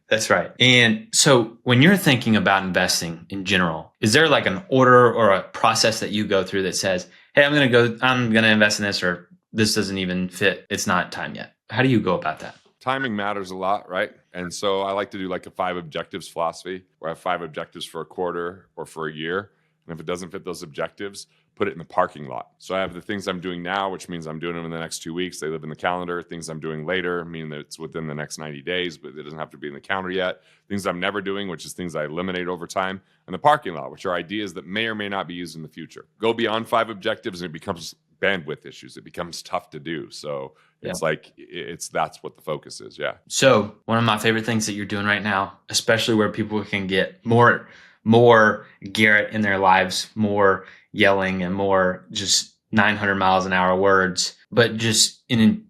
That's right. And so when you're thinking about investing in general, is there like an order or a process that you go through that says, hey, I'm going to invest in this, or this doesn't even fit. It's not time yet. How do you go about that? Timing matters a lot, right? And so I like to do like a 5 objectives philosophy where I have 5 objectives for a quarter or for a year. And if it doesn't fit those objectives, put it in the parking lot. So I have the things I'm doing now, which means I'm doing them in the next 2 weeks. They live in the calendar. Things I'm doing later, meaning that it's within the next 90 days, but it doesn't have to be in the calendar yet. Things I'm never doing, which is things I eliminate over time. And the parking lot, which are ideas that may or may not be used in the future. Go beyond 5 objectives and it becomes bandwidth issues. It becomes tough to do. So It's like, that's what the focus is. Yeah. So one of my favorite things that you're doing right now, especially where people can get more Garrett in their lives, more yelling and more just 900 miles an hour words, but just an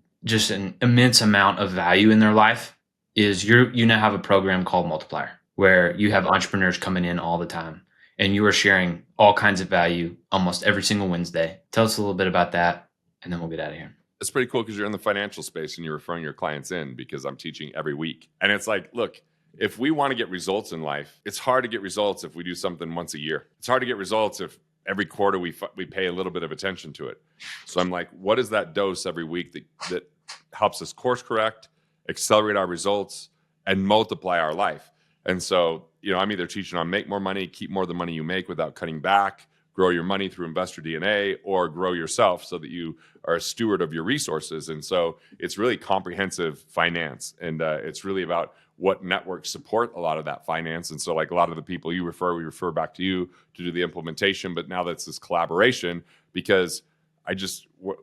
immense amount of value in their life, is you now have a program called Multiplier, where you have entrepreneurs coming in all the time and you are sharing all kinds of value almost every single Wednesday. Tell us a little bit about that, and then we'll get out of here. It's pretty cool because you're in the financial space and you're referring your clients in, because I'm teaching every week. And it's like, look, if we want to get results in life, it's hard to get results if we do something once a year. It's hard to get results if every quarter we pay a little bit of attention to it. So I'm like, what is that dose every week that helps us course correct, accelerate our results, and multiply our life? And so, I'm either teaching on make more money, keep more of the money you make without cutting back, grow your money through investor DNA, or grow yourself so that you are a steward of your resources. And so it's really comprehensive finance. And it's really about what networks support a lot of that finance. And so like a lot of the people we refer back to you to do the implementation. But now that's this collaboration, because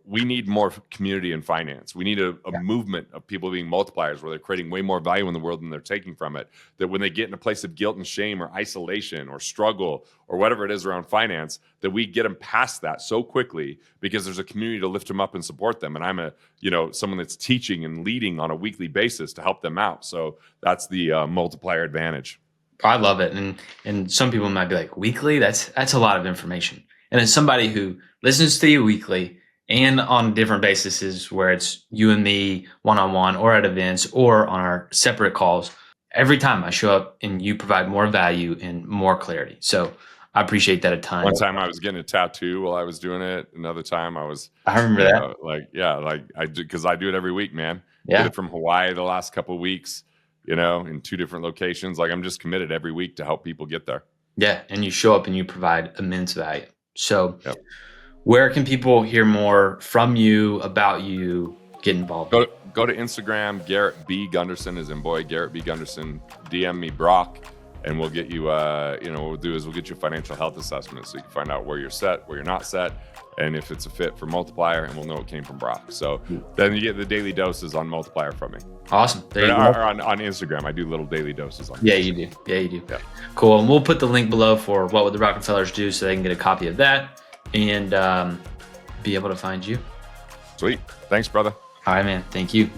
we need more community in finance. We need a movement of people being multipliers, where they're creating way more value in the world than they're taking from it. That when they get in a place of guilt and shame or isolation or struggle or whatever it is around finance, that we get them past that so quickly, because there's a community to lift them up and support them. And I'm someone that's teaching and leading on a weekly basis to help them out. So that's the multiplier advantage. I love it. And some people might be like, weekly? That's a lot of information. And as somebody who listens to you weekly and on different bases, where it's you and me one-on-one or at events or on our separate calls, every time I show up and you provide more value and more clarity. So I appreciate that a ton. One time I was getting a tattoo while I was doing it. Another time I remember that. Because I do it every week, man. Yeah. Did it from Hawaii the last couple of weeks, in 2 different locations. Like, I'm just committed every week to help people get there. Yeah. And you show up and you provide immense value. So where can people hear more from you, about you, get involved? Go to Instagram. Garrett B. Gunderson is in boy. Garrett B. Gunderson. DM me Brock, and we'll get you, what we'll do is we'll get you a financial health assessment so you can find out where you're set, where you're not set, and if it's a fit for Multiplier, and we'll know it came from Brock. So then you get the daily doses on Multiplier from me. Awesome. There you go. Or on Instagram, I do little daily doses on Yeah, you do. Yeah. Cool. And we'll put the link below for What Would the Rockefellers Do, so they can get a copy of that and be able to find you. Sweet. Thanks, brother. All right, man. Thank you.